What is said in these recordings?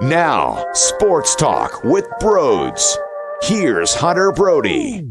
Now, Sports Talk with Broads. Here's Hunter Brody.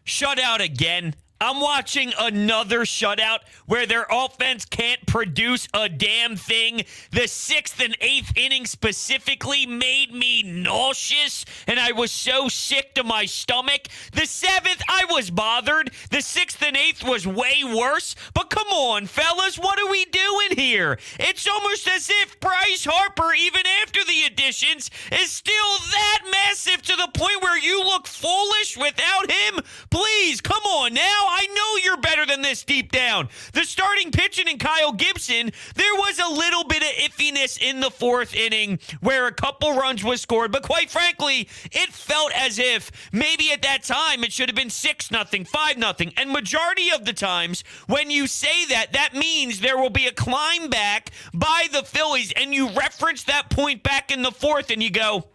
Shutout again. I'm watching another shutout where their offense can't produce a damn thing. The 6th and 8th inning specifically made me nauseous, and I was so sick to my stomach. The 7th, I was bothered. The 6th and 8th was way worse. But come on, fellas, what are we doing here? It's almost as if Bryce Harper, even after the additions, is still that massive to the point where you look foolish without him. Please, come on now. I know you're better than this deep down. The starting pitching in Kyle Gibson, there was a little bit of iffiness in the 4th inning where a couple runs was scored, but quite frankly, it felt as if maybe at that time it should have been 6-0, 5-0, and majority of the times when you say that, that means there will be a climb back by the Phillies, and you reference that point back in the 4th and you go,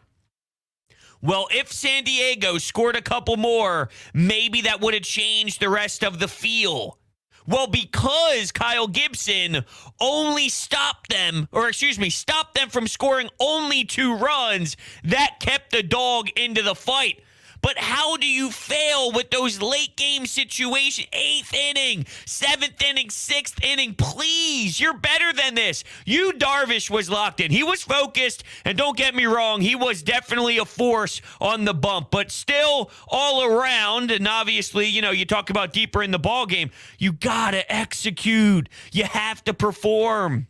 well, if San Diego scored a couple more, maybe that would have changed the rest of the feel. Well, because Kyle Gibson only stopped them from scoring only 2 runs, that kept the dog into the fight. But how do you fail with those late game situations? 8th inning, 7th inning, 6th inning. Please, you're better than this. You Darvish was locked in. He was focused, and don't get me wrong, he was definitely a force on the bump. But still, all around, and obviously, you talk about deeper in the ball game, you gotta execute. You have to perform.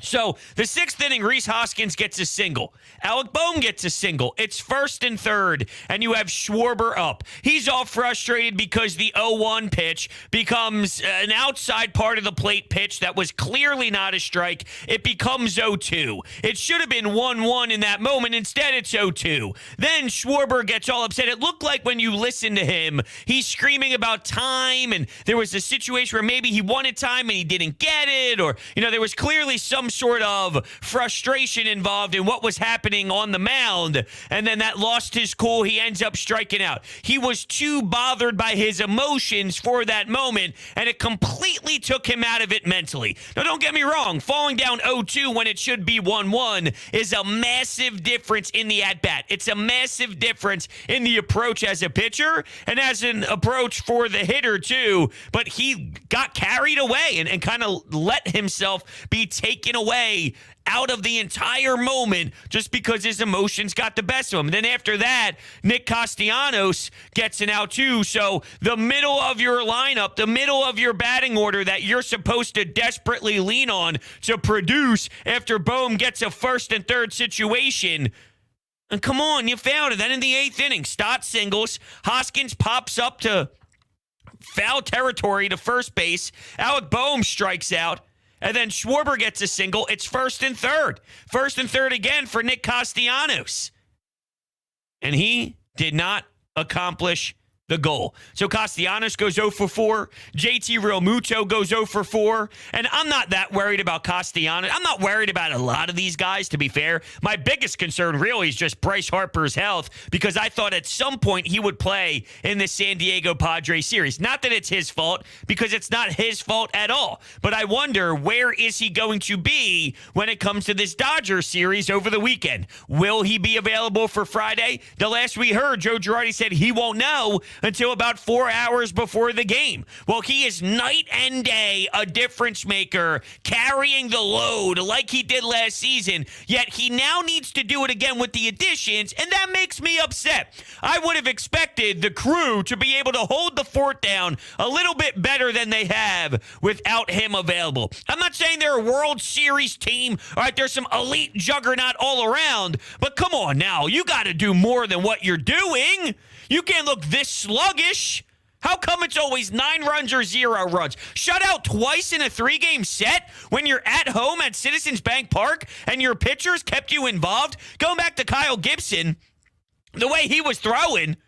So, the 6th inning, Rhys Hoskins gets a single. Alec Boehm gets a single. It's 1st and 3rd, and you have Schwarber up. He's all frustrated because the 0-1 pitch becomes an outside part of the plate pitch that was clearly not a strike. It becomes 0-2. It should have been 1-1 in that moment. Instead, it's 0-2. Then Schwarber gets all upset. It looked like when you listen to him, he's screaming about time, and there was a situation where maybe he wanted time and he didn't get it, or, there was clearly some sort of frustration involved in what was happening on the mound, and then that lost his cool. He ends up striking out. He was too bothered by his emotions for that moment, and it completely took him out of it mentally. Now, don't get me wrong. Falling down 0-2 when it should be 1-1 is a massive difference in the at-bat. It's a massive difference in the approach as a pitcher and as an approach for the hitter, too. But he got carried away and kind of let himself be taken away out of the entire moment just because his emotions got the best of him. Then after that, Nick Castellanos gets an out too. So the middle of your lineup, the middle of your batting order that you're supposed to desperately lean on to produce after Boehm gets a 1st and 3rd situation. And come on, you failed it. Then in the 8th inning, Stott singles. Hoskins pops up to foul territory to first base. Alec Boehm strikes out. And then Schwarber gets a single. It's 1st and 3rd. 1st and 3rd again for Nick Castellanos. And he did not accomplish the goal. So Castellanos goes 0 for 4. JT Realmuto goes 0 for 4. And I'm not that worried about Castellanos. I'm not worried about a lot of these guys, to be fair. My biggest concern really is just Bryce Harper's health, because I thought at some point he would play in the San Diego Padres series. Not that it's his fault, because it's not his fault at all. But I wonder, where is he going to be when it comes to this Dodgers series over the weekend? Will he be available for Friday? The last we heard, Joe Girardi said he won't know until about 4 hours before the game. Well, he is night and day a difference maker, carrying the load like he did last season, yet he now needs to do it again with the additions, and that makes me upset. I would have expected the crew to be able to hold the fort down a little bit better than they have without him available. I'm not saying they're a World Series team, all right, there's some elite juggernaut all around, but come on now, you got to do more than what you're doing. You can't look this sluggish. How come it's always 9 runs or 0 runs? Shut out twice in a 3-game set when you're at home at Citizens Bank Park and your pitchers kept you involved? Going back to Kyle Gibson, the way he was throwing,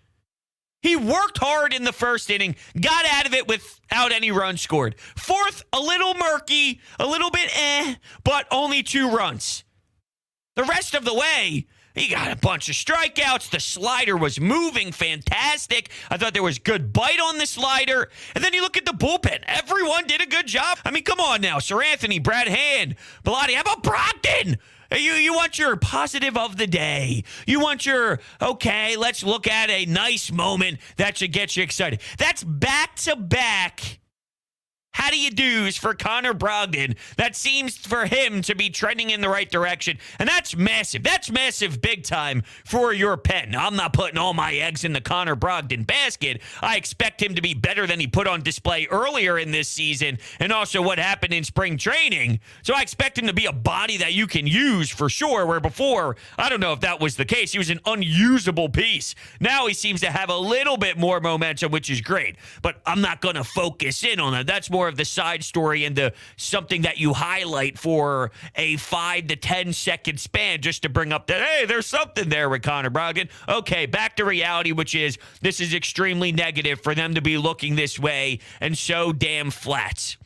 he worked hard in the 1st inning, got out of it without any runs scored. 4th, a little murky, a little bit but only 2 runs. The rest of the way, He got a bunch of strikeouts. The slider was moving fantastic. I thought there was good bite on the slider. And then you look at the bullpen. Everyone did a good job. I mean, come on now. Sir Anthony, Brad Hand, Bilotti. How about Brogdon? You want your positive of the day. You want your, okay, let's look at a nice moment that should get you excited. That's back-to-back how do you do's for Connor Brogdon. That seems for him to be trending in the right direction. And that's massive. That's massive big time for your pen. I'm not putting all my eggs in the Connor Brogdon basket. I expect him to be better than he put on display earlier in this season and also what happened in spring training. So I expect him to be a body that you can use for sure, where before, I don't know if that was the case. He was an unusable piece. Now he seems to have a little bit more momentum, which is great. But I'm not going to focus in on that. That's more of the side story and the something that you highlight for a 5 to 10 second span just to bring up that, hey, there's something there with Connor Brogdon. Okay, back to reality, which is this is extremely negative for them to be looking this way and so damn flat.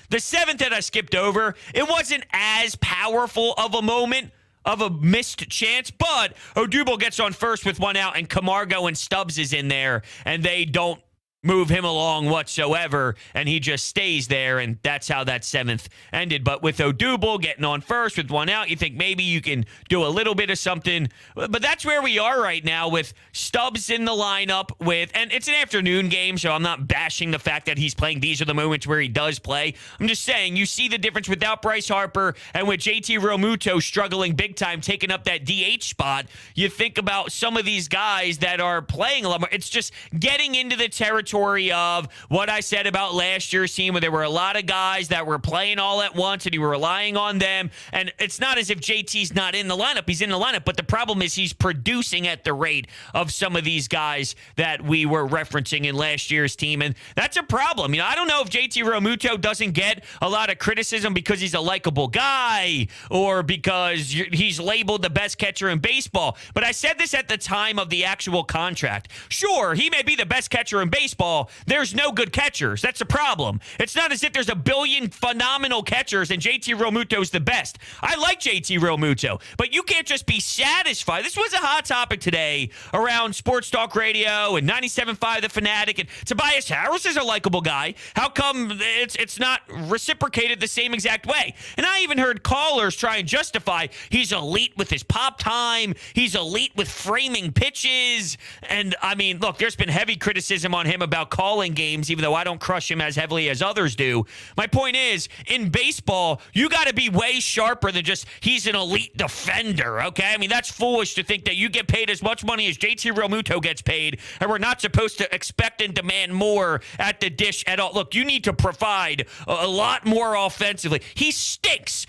The seventh that I skipped over, it wasn't as powerful of a moment of a missed chance, but Odubel gets on first with one out and Camargo and Stubbs is in there and they don't move him along whatsoever, and he just stays there, and that's how that seventh ended. But with Odubel getting on first with one out, you think maybe you can do a little bit of something. But that's where we are right now with Stubbs in the lineup with, and it's an afternoon game, so I'm not bashing the fact that he's playing. These are the moments where he does play. I'm just saying, you see the difference without Bryce Harper and with JT Realmuto struggling big time, taking up that DH spot. You think about some of these guys that are playing a lot more. It's just getting into the territory of what I said about last year's team, where there were a lot of guys that were playing all at once and you were relying on them. And it's not as if JT's not in the lineup. He's in the lineup, but the problem is he's producing at the rate of some of these guys that we were referencing in last year's team. And that's a problem. You know, I don't know if JT Realmuto doesn't get a lot of criticism because he's a likable guy or because he's labeled the best catcher in baseball. But I said this at the time of the actual contract. Sure, he may be the best catcher in baseball. There's no good catchers. That's a problem. It's not as if there's a billion phenomenal catchers and JT Realmuto's the best. I like JT Realmuto, but you can't just be satisfied. This was a hot topic today around Sports Talk Radio and 97.5 The Fanatic, and Tobias Harris is a likable guy. How come it's not reciprocated the same exact way? And I even heard callers try and justify he's elite with his pop time. He's elite with framing pitches. And I mean, look, there's been heavy criticism on him about calling games, even though I don't crush him as heavily as others do. My point is, in baseball, you got to be way sharper than just he's an elite defender, okay? I mean, that's foolish to think that you get paid as much money as JT Realmuto gets paid, and we're not supposed to expect and demand more at the dish at all. Look, you need to provide a lot more offensively. He stinks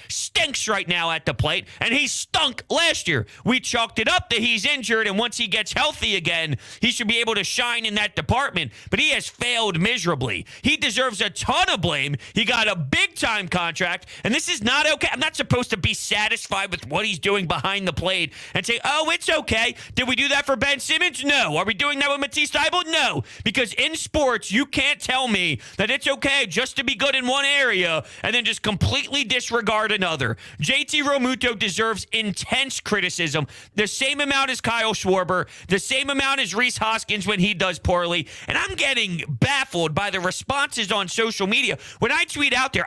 right now at the plate, and he stunk last year. We chalked it up that he's injured, and once he gets healthy again, he should be able to shine in that department. But he has failed miserably. He deserves a ton of blame. He got a big-time contract, and this is not okay. I'm not supposed to be satisfied with what he's doing behind the plate and say, oh, it's okay. Did we do that for Ben Simmons? No. Are we doing that with Matisse Thybulle? No. Because in sports, you can't tell me that it's okay just to be good in one area and then just completely disregard another. JT Realmuto deserves intense criticism, the same amount as Kyle Schwarber, the same amount as Rhys Hoskins when he does poorly, and I'm getting baffled by the responses on social media. When I tweet out there,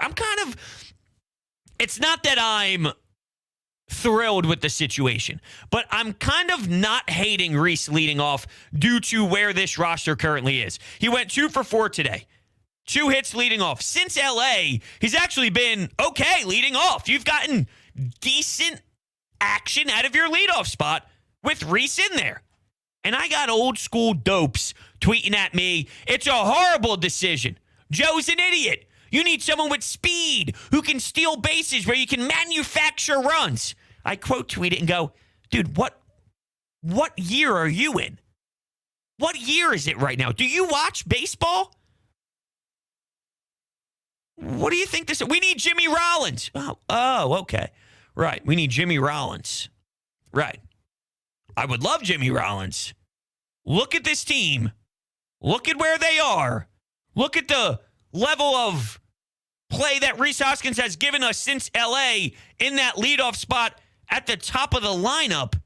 it's not that I'm thrilled with the situation, but I'm kind of not hating Rhys leading off due to where this roster currently is. He went 2 for 4 today. 2 hits leading off. Since LA, he's actually been okay leading off. You've gotten decent action out of your leadoff spot with Rhys in there. And I got old school dopes tweeting at me, it's a horrible decision. Joe's an idiot. You need someone with speed who can steal bases where you can manufacture runs. I quote tweet it and go, dude, what year are you in? What year is it right now? Do you watch baseball? What do you think this is? We need Jimmy Rollins. Oh, okay. Right. We need Jimmy Rollins. Right. I would love Jimmy Rollins. Look at this team. Look at where they are. Look at the level of play that Rhys Hoskins has given us since LA in that leadoff spot at the top of the lineup.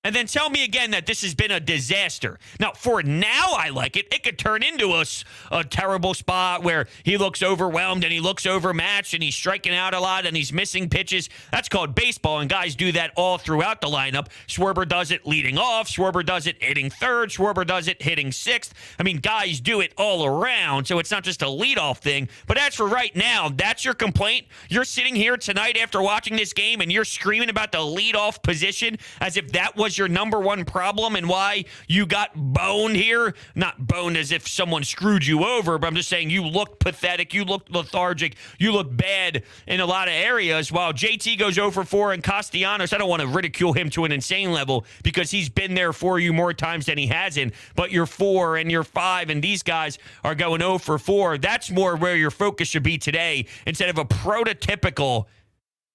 And then tell me again that this has been a disaster. Now, for now, I like it. It could turn into a terrible spot where he looks overwhelmed and he looks overmatched and he's striking out a lot and he's missing pitches. That's called baseball, and guys do that all throughout the lineup. Schwarber does it leading off. Schwarber does it hitting third. Schwarber does it hitting sixth. I mean, guys do it all around, so it's not just a leadoff thing. But as for right now, that's your complaint. You're sitting here tonight after watching this game and you're screaming about the leadoff position as if that was your number one problem and why you got boned here. Not boned as if someone screwed you over, but I'm just saying you looked pathetic, you looked lethargic, you looked bad in a lot of areas. While JT goes 0 for 4 and Castellanos, I don't want to ridicule him to an insane level because he's been there for you more times than he hasn't, but you're 4 and you're 5 and these guys are going 0 for 4. That's more where your focus should be today instead of a prototypical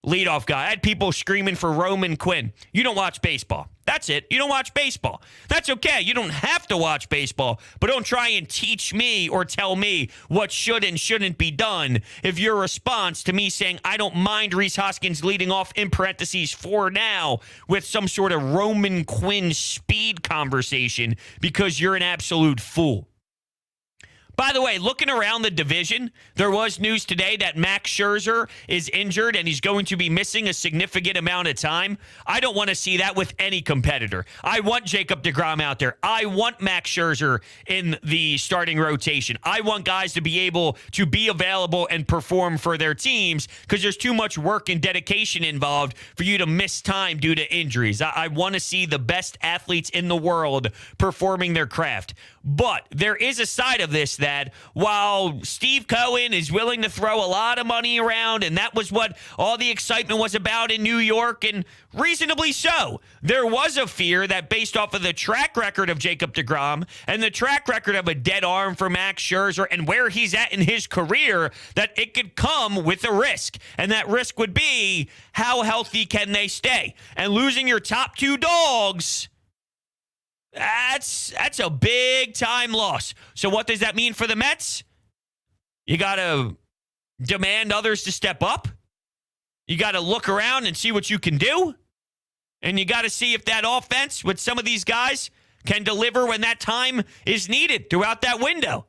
leadoff guy. I had people screaming for Roman Quinn. You don't watch baseball. That's it. You don't watch baseball. That's okay. You don't have to watch baseball, but don't try and teach me or tell me what should and shouldn't be done if your response to me saying I don't mind Rhys Hoskins leading off in parentheses for now with some sort of Roman Quinn speed conversation because you're an absolute fool. By the way, looking around the division, there was news today that Max Scherzer is injured and he's going to be missing a significant amount of time. I don't want to see that with any competitor. I want Jacob deGrom out there. I want Max Scherzer in the starting rotation. I want guys to be able to be available and perform for their teams because there's too much work and dedication involved for you to miss time due to injuries. I want to see the best athletes in the world performing their craft. But there is a side of this that while Steve Cohen is willing to throw a lot of money around, and that was what all the excitement was about in New York, and reasonably so, there was a fear that based off of the track record of Jacob deGrom and the track record of a dead arm for Max Scherzer and where he's at in his career, that it could come with a risk. And that risk would be, how healthy can they stay? And losing your top two dogs, that's a big time loss. So what does that mean for the Mets? You got to demand others to step up. You got to look around and see what you can do. And you got to see if that offense with some of these guys can deliver when that time is needed throughout that window.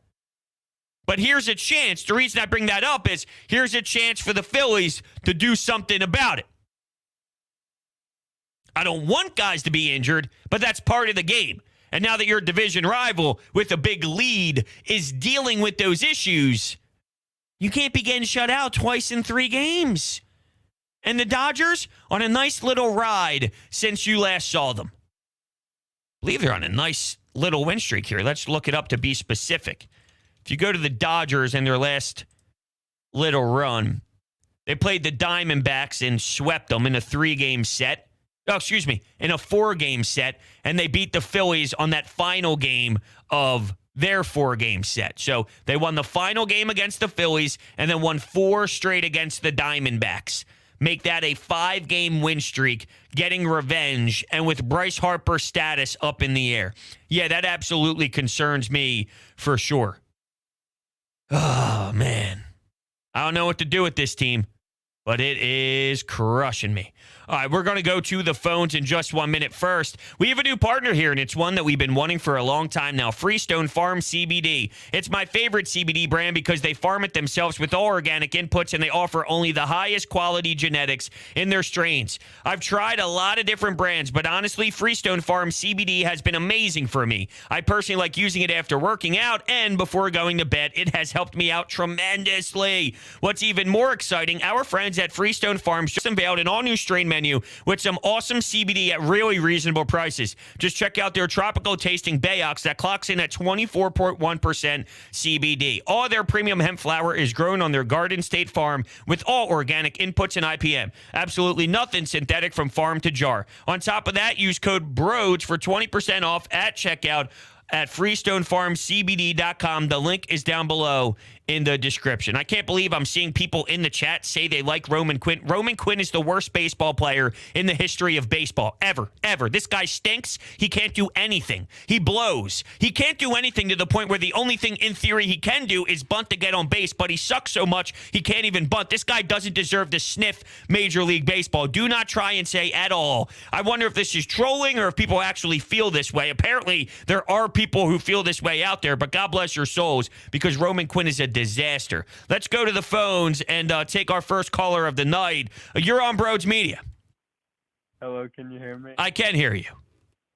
But here's a chance. The reason I bring that up is here's a chance for the Phillies to do something about it. I don't want guys to be injured, but that's part of the game. And now that your division rival with a big lead is dealing with those issues, you can't be getting shut out twice in 3 games. And the Dodgers on a nice little ride since you last saw them. I believe they're on a nice little win streak here. Let's look it up to be specific. If you go to the Dodgers and their last little run, they played the Diamondbacks and swept them in a 3-game set. In a 4-game set, and they beat the Phillies on that final game of their 4-game set. So they won the final game against the Phillies and then won 4 straight against the Diamondbacks. Make that a 5-game win streak, getting revenge, and with Bryce Harper status up in the air. Yeah, that absolutely concerns me for sure. Oh, man. I don't know what to do with this team, but it is crushing me. All right, we're going to go to the phones in just 1 minute. First, we have a new partner here, and it's one that we've been wanting for a long time now, Freestone Farm CBD. It's my favorite CBD brand because they farm it themselves with all organic inputs, and they offer only the highest quality genetics in their strains. I've tried a lot of different brands, but honestly, Freestone Farm CBD has been amazing for me. I personally like using it after working out and before going to bed. It has helped me out tremendously. What's even more exciting, our friends at Freestone Farm just unveiled an all-new strain menu with some awesome CBD at really reasonable prices. Just check out their tropical tasting Bayox that clocks in at 24.1% CBD. All their premium hemp flower is grown on their Garden State farm with all organic inputs and IPM. Absolutely nothing synthetic from farm to jar. On top of that, use code BROADS for 20% off at checkout at freestonefarmcbd.com. The link is down below in the description. I can't believe I'm seeing people in the chat say they like Roman Quinn. Roman Quinn is the worst baseball player in the history of baseball, ever. This guy stinks. He can't do anything. He blows. He can't do anything to the point where the only thing in theory he can do is bunt to get on base, but he sucks so much he can't even bunt. This guy doesn't deserve to sniff Major League Baseball. Do not try and say at all. I wonder if this is trolling or if people actually feel this way. Apparently, there are people who feel this way out there, but God bless your souls, because Roman Quinn is a disaster. Let's go to the phones and take our first caller of the night. You're on Broads Media. Hello, can you hear me? I can hear you.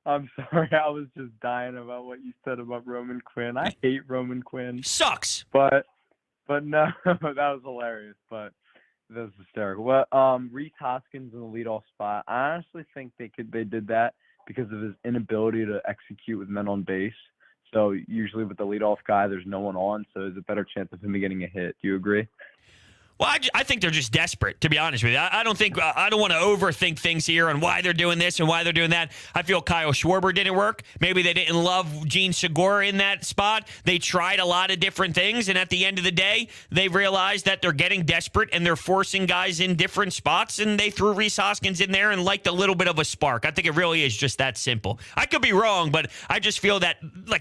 I'm sorry, I was just dying about what you said about Roman Quinn. I hate Roman Quinn. Sucks. But no, that was hilarious, but that was hysterical. Well, Reese Hoskins in the leadoff spot, I honestly think they did that because of his inability to execute with men on base. So usually with the leadoff guy, there's no one on, so there's a better chance of him getting a hit. Do you agree? Well, I think they're just desperate, to be honest with you. I don't want to overthink things here on why they're doing this and why they're doing that. I feel Kyle Schwarber didn't work. Maybe they didn't love Gene Segura in that spot. They tried a lot of different things, and at the end of the day, they realized that they're getting desperate and they're forcing guys in different spots, and they threw Reese Hoskins in there and liked a little bit of a spark. I think it really is just that simple. I could be wrong, but I just feel that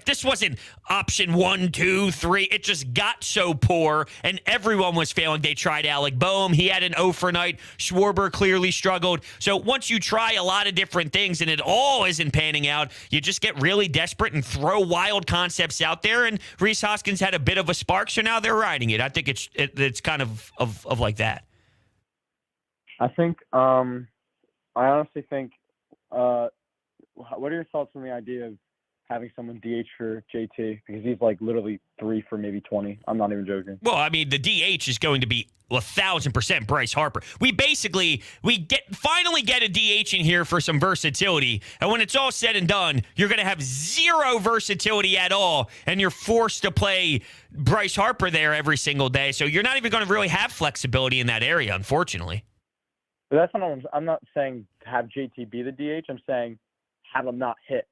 this wasn't option 1, 2, 3. It just got so poor, and everyone was failing. They tried Alec Boehm. He had an 0 for night. Schwarber clearly struggled. So once you try a lot of different things and it all isn't panning out, you just get really desperate and throw wild concepts out there. And Reese Hoskins had a bit of a spark, so now they're riding it. I think it's kind of like that. I think, I honestly think, what are your thoughts on the idea of having someone DH for JT? Because he's like literally 3 for maybe 20. I'm not even joking. Well, I mean, the DH is going to be 1,000% Bryce Harper. We finally get a DH in here for some versatility. And when it's all said and done, you're going to have zero versatility at all. And you're forced to play Bryce Harper there every single day. So you're not even going to really have flexibility in that area, unfortunately. But that's not, I'm not saying have JT be the DH. I'm saying have him not hit.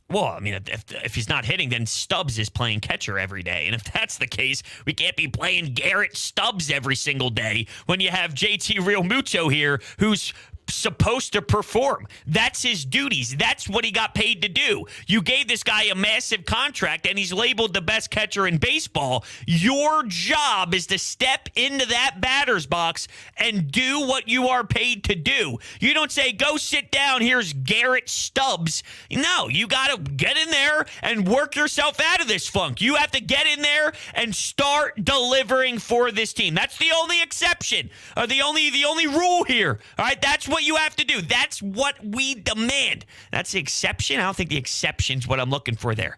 Well, I mean, if he's not hitting, then Stubbs is playing catcher every day. And if that's the case, we can't be playing Garrett Stubbs every single day when you have JT Realmuto here, who's supposed to perform. That's his duties. That's what he got paid to do. You gave this guy a massive contract, and he's labeled the best catcher in baseball. Your job is to step into that batter's box and do what you are paid to do. You don't say, go sit down, here's Garrett Stubbs. No, you got to get in there and work yourself out of this funk. You have to get in there and start delivering for this team. That's the only exception, the only rule here. All right, that's what you have to do. That's what we demand. That's the exception. I don't think the exception's what I'm looking for there.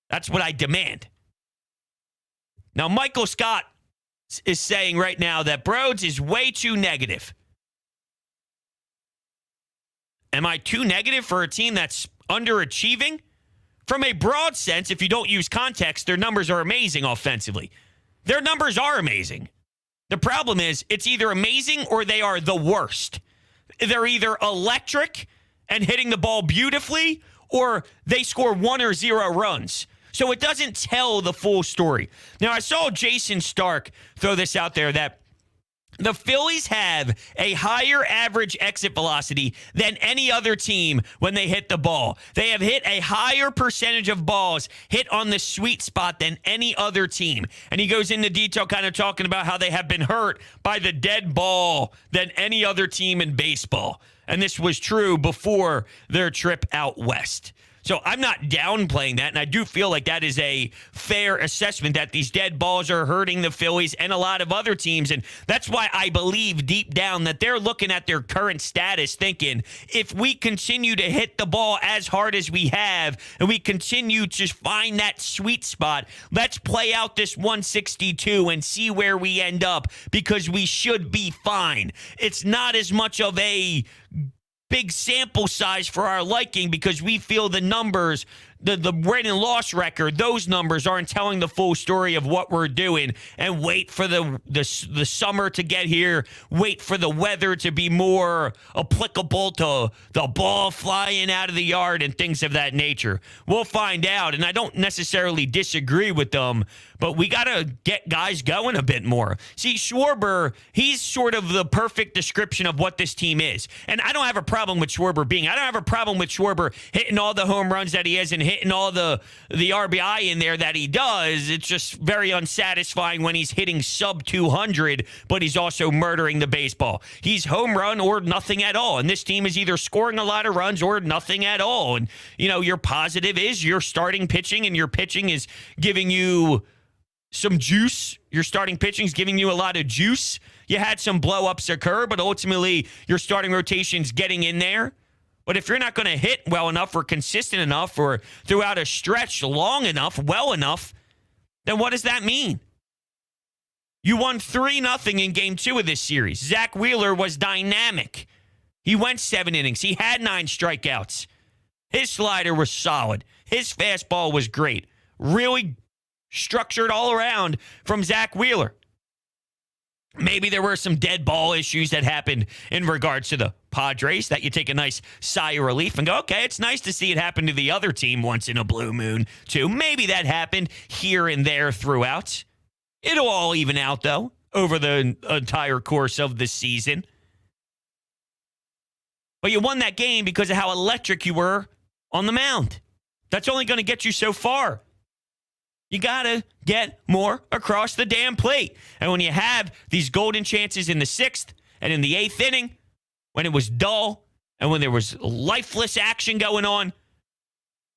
That's what I demand. Now, Michael Scott is saying right now that Broads is way too negative. Am I too negative for a team that's underachieving? From a broad sense, if you don't use context, their numbers are amazing offensively. Their numbers are amazing. The problem is it's either amazing or they are the worst. They're either electric and hitting the ball beautifully, or they score 1 or 0 runs. So it doesn't tell the full story. Now, I saw Jason Stark throw this out there that the Phillies have a higher average exit velocity than any other team when they hit the ball. They have hit a higher percentage of balls hit on the sweet spot than any other team. And he goes into detail kind of talking about how they have been hurt by the dead ball than any other team in baseball. And this was true before their trip out west. So I'm not downplaying that, and I do feel like that is a fair assessment that these dead balls are hurting the Phillies and a lot of other teams, and that's why I believe deep down that they're looking at their current status thinking, if we continue to hit the ball as hard as we have and we continue to find that sweet spot, let's play out this 162 and see where we end up, because we should be fine. It's not as much of a big sample size for our liking because we feel the numbers the win and loss record, those numbers aren't telling the full story of what we're doing. And wait for the summer to get here. Wait for the weather to be more applicable to the ball flying out of the yard and things of that nature. We'll find out. And I don't necessarily disagree with them, but we got to get guys going a bit more. See, Schwarber, he's sort of the perfect description of what this team is. And I don't have a problem with Schwarber I don't have a problem with Schwarber hitting all the home runs that he has and hitting all the RBI in there that he does. It's just very unsatisfying when he's hitting sub 200, but he's also murdering the baseball. He's home run or nothing at all. And this team is either scoring a lot of runs or nothing at all. And, your positive is your starting pitching, and your pitching is giving you some juice. Your starting pitching is giving you a lot of juice. You had some blow-ups occur, but ultimately your starting rotation's getting in there. But if you're not going to hit well enough or consistent enough or throughout a stretch long enough, well enough, then what does that mean? You won 3-0 in Game 2 of this series. Zach Wheeler was dynamic. He went 7 innings. He had 9 strikeouts. His slider was solid. His fastball was great. Really structured all around from Zach Wheeler. Maybe there were some dead ball issues that happened in regards to the Padres that you take a nice sigh of relief and go, okay, it's nice to see it happen to the other team once in a blue moon, too. Maybe that happened here and there throughout. It'll all even out, though, over the entire course of the season. But you won that game because of how electric you were on the mound. That's only going to get you so far. You got to get more across the damn plate. And when you have these golden chances in the 6th and in the 8th inning, when it was dull and when there was lifeless action going on,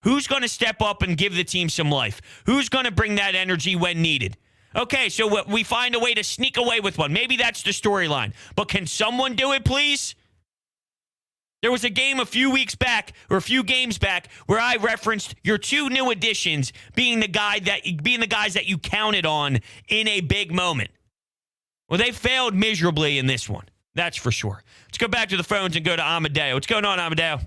who's going to step up and give the team some life? Who's going to bring that energy when needed? Okay, so we find a way to sneak away with one. Maybe that's the storyline. But can someone do it, please? There was a game a few games back where I referenced your 2 new additions being the guys that you counted on in a big moment. Well, they failed miserably in this one. That's for sure. Let's go back to the phones and go to Amadeo. What's going on, Amadeo?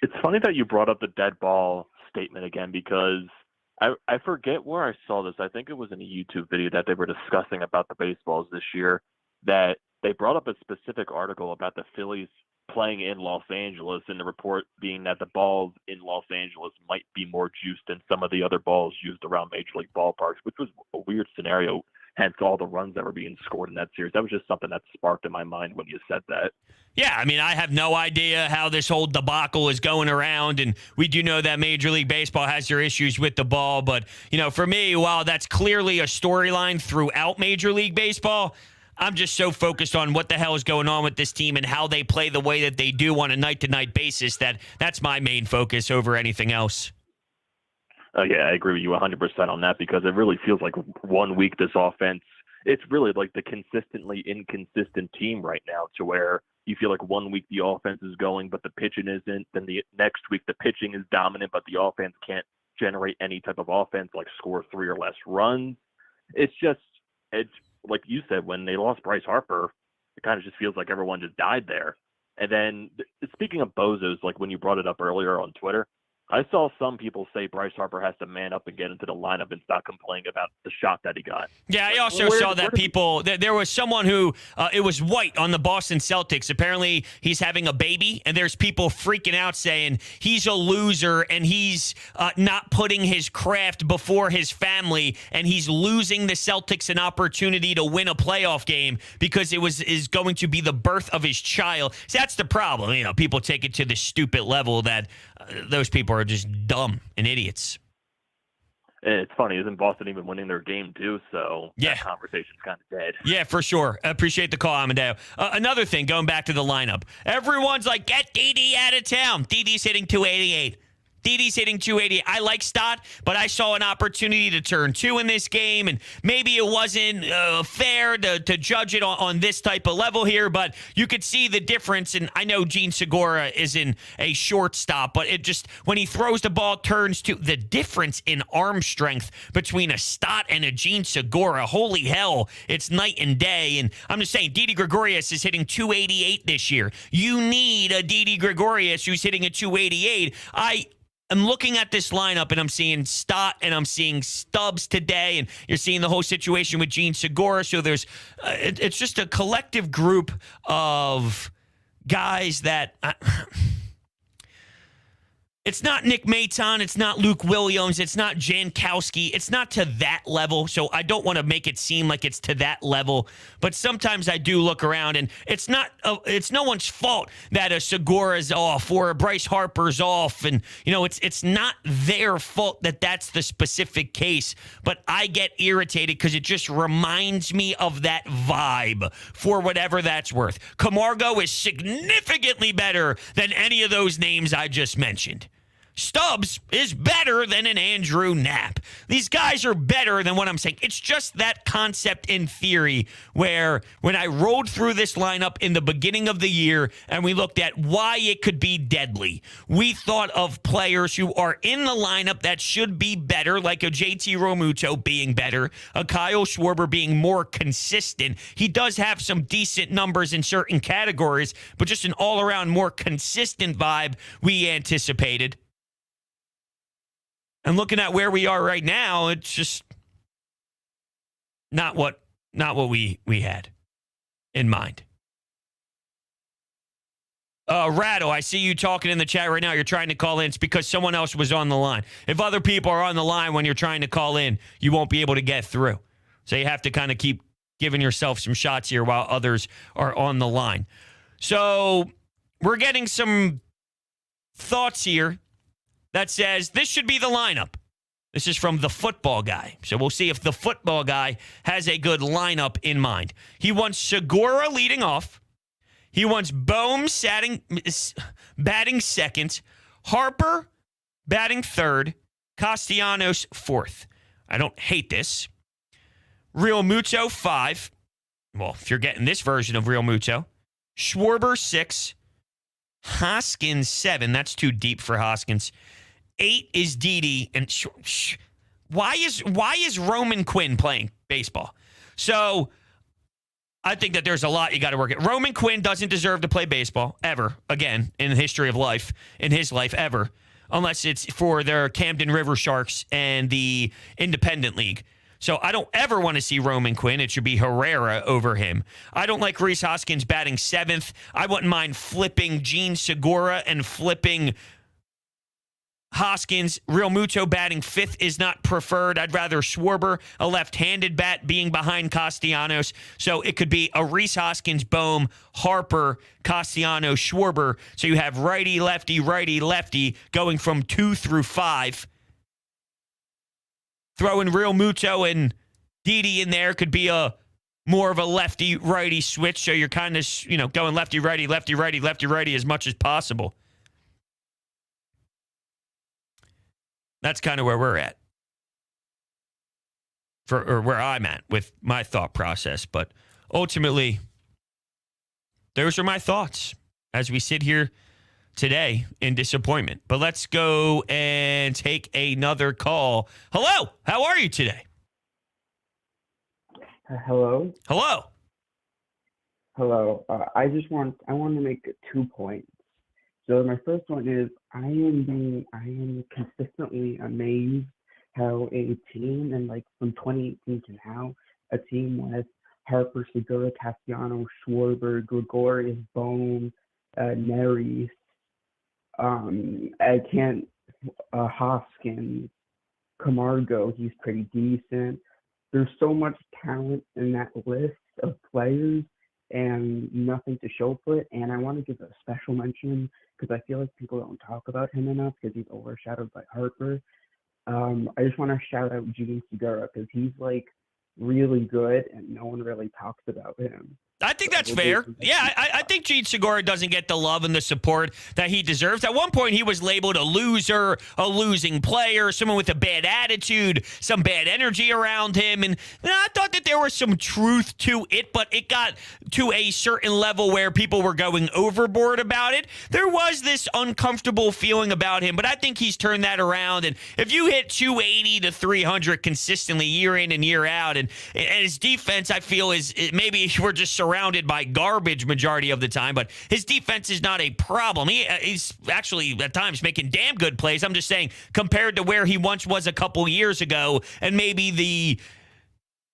It's funny that you brought up the dead ball statement again, because I forget where I saw this. I think it was in a YouTube video that they were discussing about the baseballs this year, that they brought up a specific article about the Phillies playing in Los Angeles, and the report being that the balls in Los Angeles might be more juiced than some of the other balls used around Major League ballparks, which was a weird scenario, hence all the runs that were being scored in that series. That was just something that sparked in my mind when you said that. Yeah, I mean, I have no idea how this whole debacle is going around, and we do know that Major League Baseball has their issues with the ball, but, for me, while that's clearly a storyline throughout Major League Baseball, I'm just so focused on what the hell is going on with this team and how they play the way that they do on a night-to-night basis. That's my main focus over anything else. Yeah, I agree with you 100% on that, because it really feels like 1 week this offense, it's really like the consistently inconsistent team right now, to where you feel like 1 week the offense is going, but the pitching isn't. Then the next week the pitching is dominant, but the offense can't generate any type of offense, like score 3 or less runs. It's like you said, when they lost Bryce Harper, it kind of just feels like everyone just died there. And then speaking of bozos, like when you brought it up earlier on Twitter, I saw some people say Bryce Harper has to man up and get into the lineup and stop complaining about the shot that he got. Yeah, I also saw that there was someone who, it was White on the Boston Celtics. Apparently, he's having a baby, and there's people freaking out saying he's a loser and he's not putting his craft before his family, and he's losing the Celtics an opportunity to win a playoff game because is going to be the birth of his child. So that's the problem. People take it to the stupid level that those people are just dumb and idiots. It's funny, isn't Boston even winning their game too? So yeah, that conversation's kind of dead. Yeah, for sure. I appreciate the call, Amadeo. Another thing, going back to the lineup, everyone's like, get Didi out of town. Didi's hitting 288. Didi's hitting 280. I like Stott, but I saw an opportunity to turn 2 in this game, and maybe it wasn't fair to judge it on this type of level here, but you could see the difference. And I know Gene Segura isn't a shortstop, but it just, when he throws the ball, turns 2, the difference in arm strength between a Stott and a Gene Segura, holy hell, it's night and day. And I'm just saying, Didi Gregorius is hitting 288 this year. You need a Didi Gregorius who's hitting a 288. I'm looking at this lineup and I'm seeing Stott and I'm seeing Stubbs today, and you're seeing the whole situation with Gene Segura. So there's, it's just a collective group of guys that. It's not Nick Maton. It's not Luke Williams. It's not Jankowski. It's not to that level. So I don't want to make it seem like it's to that level. But sometimes I do look around, and it's not. It's no one's fault that a Segura's off or a Bryce Harper's off, and it's not their fault that that's the specific case. But I get irritated because it just reminds me of that vibe for whatever that's worth. Camargo is significantly better than any of those names I just mentioned. Stubbs is better than an Andrew Knapp. These guys are better than what I'm saying. It's just that concept in theory where when I rolled through this lineup in the beginning of the year and we looked at why it could be deadly, we thought of players who are in the lineup that should be better, like a JT Realmuto being better, a Kyle Schwarber being more consistent. He does have some decent numbers in certain categories, but just an all-around more consistent vibe we anticipated. And looking at where we are right now, it's just not what we had in mind. Ratto, I see you talking in the chat right now. You're trying to call in. It's because someone else was on the line. If other people are on the line when you're trying to call in, you won't be able to get through. So you have to kind of keep giving yourself some shots here while others are on the line. So we're getting some thoughts here that says this should be the lineup. This is from the football guy. So we'll see if the football guy has a good lineup in mind. He wants Segura leading off. He wants Bohm batting second. Harper batting third. Castellanos fourth. I don't hate this. Realmuto 5. Well, if you're getting this version of Realmuto. Schwarber 6. Hoskins 7. That's too deep for Hoskins. 8 is Didi, and why is Roman Quinn playing baseball? So I think that there's a lot you got to work at. Roman Quinn doesn't deserve to play baseball ever again in the history of life, in his life ever, unless it's for their Camden River Sharks and the Independent League. So I don't ever want to see Roman Quinn. It should be Herrera over him. I don't like Rhys Hoskins batting 7th. I wouldn't mind flipping Gene Segura and flipping Hoskins. Realmuto batting 5th is not preferred. I'd rather Schwarber, a left-handed bat, being behind Castellanos. So it could be a Rhys Hoskins, Bohm, Harper, Castellanos, Schwarber. So you have righty, lefty going from 2 through 5. Throwing Realmuto and Didi in there could be a more of a lefty-righty switch. So you're kind of, going lefty-righty as much as possible. That's kind of where we're at, or where I'm at with my thought process. But ultimately, those are my thoughts as we sit here today in disappointment. But let's go and take another call. Hello, how are you today? Hello. Hello. Hello. I want to make 2 points. So my first one is I am consistently amazed how a team, and like from 2018 to now, a team with Harper, Segura, Castellanos, Schwarber, Gregorius, Bohm, Neris, Hoskins, Camargo, he's pretty decent. There's so much talent in that list of players and nothing to show for it. And I want to give a special mention because I feel like people don't talk about him enough because he's overshadowed by Harper. I just want to shout out Gene Segura because he's like really good and no one really talks about him. I think that's fair. Yeah, I think Gene Segura doesn't get the love and the support that he deserves. At one point, he was labeled a loser, a losing player, someone with a bad attitude, some bad energy around him. And I thought that there was some truth to it, but it got to a certain level where people were going overboard about it. There was this uncomfortable feeling about him, but I think he's turned that around. And if you hit 280 to 300 consistently year in and year out, and his defense, I feel, is maybe we're just surrounded surrounded by garbage majority of the time, but his defense is not a problem. He's actually at times making damn good plays. I'm just saying, compared to where he once was a couple years ago, and maybe the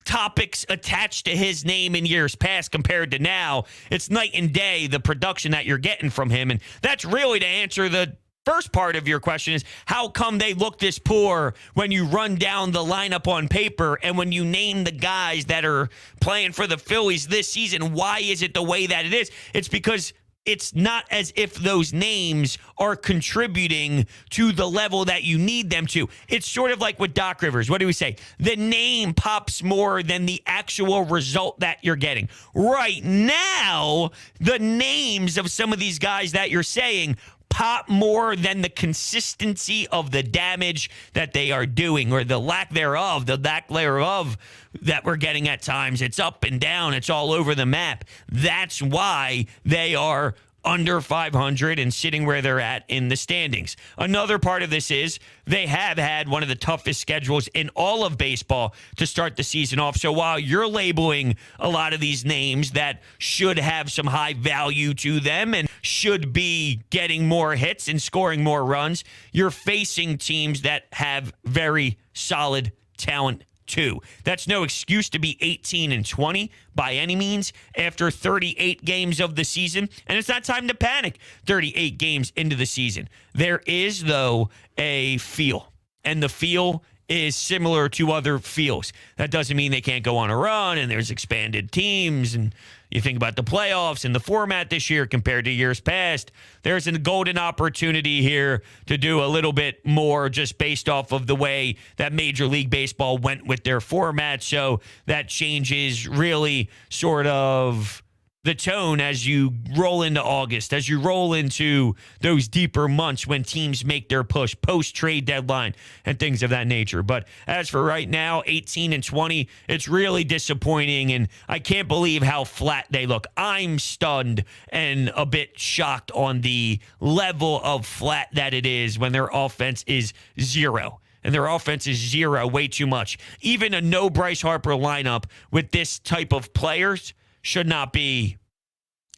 topics attached to his name in years past compared to now, it's night and day, the production that you're getting from him. And that's really to answer the first part of your question is, how come they look this poor when you run down the lineup on paper and when you name the guys that are playing for the Phillies this season? Why is it the way that it is? It's because it's not as if those names are contributing to the level that you need them to. It's sort of like with Doc Rivers. What do we say? The name pops more than the actual result that you're getting. Right now, the names of some of these guys that you're saying pop more than the consistency of the damage that they are doing, or the lack thereof that we're getting at times. It's up and down. It's all over the map. That's why they are under 500 and sitting where they're at in the standings. Another part of this is they have had one of the toughest schedules in all of baseball to start the season off. So while you're labeling a lot of these names that should have some high value to them and should be getting more hits and scoring more runs, you're facing teams that have very solid talent too. That's no excuse to be 18-20 by any means after 38 games of the season. And it's not time to panic 38 games into the season. There is, though, a feel. And the feel is similar to other feels. That doesn't mean they can't go on a run and there's expanded teams, and you think about the playoffs and the format this year compared to years past. There's a golden opportunity here to do a little bit more just based off of the way that Major League Baseball went with their format. So that changes really sort of the tone as you roll into August, as you roll into those deeper months when teams make their push post-trade deadline and things of that nature. But as for right now, 18-20, it's really disappointing, and I can't believe how flat they look. I'm stunned and a bit shocked on the level of flat that it is when their offense is zero. And their offense is zero, way too much. Even a no Bryce Harper lineup with this type of players should not be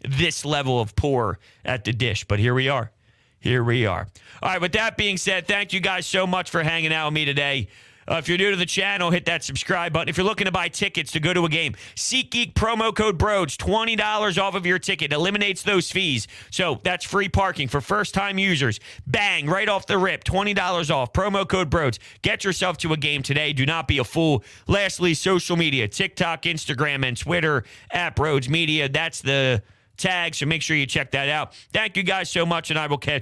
this level of poor at the dish. But here we are. Here we are. All right, with that being said, thank you guys so much for hanging out with me today. If you're new to the channel, hit that subscribe button. If you're looking to buy tickets to go to a game, SeatGeek promo code BROADS, $20 off of your ticket. Eliminates those fees. So that's free parking for first-time users. Bang, right off the rip, $20 off. Promo code BROADS. Get yourself to a game today. Do not be a fool. Lastly, social media, TikTok, Instagram, and Twitter, @BROADS Media. That's the tag, so make sure you check that out. Thank you guys so much, and I will catch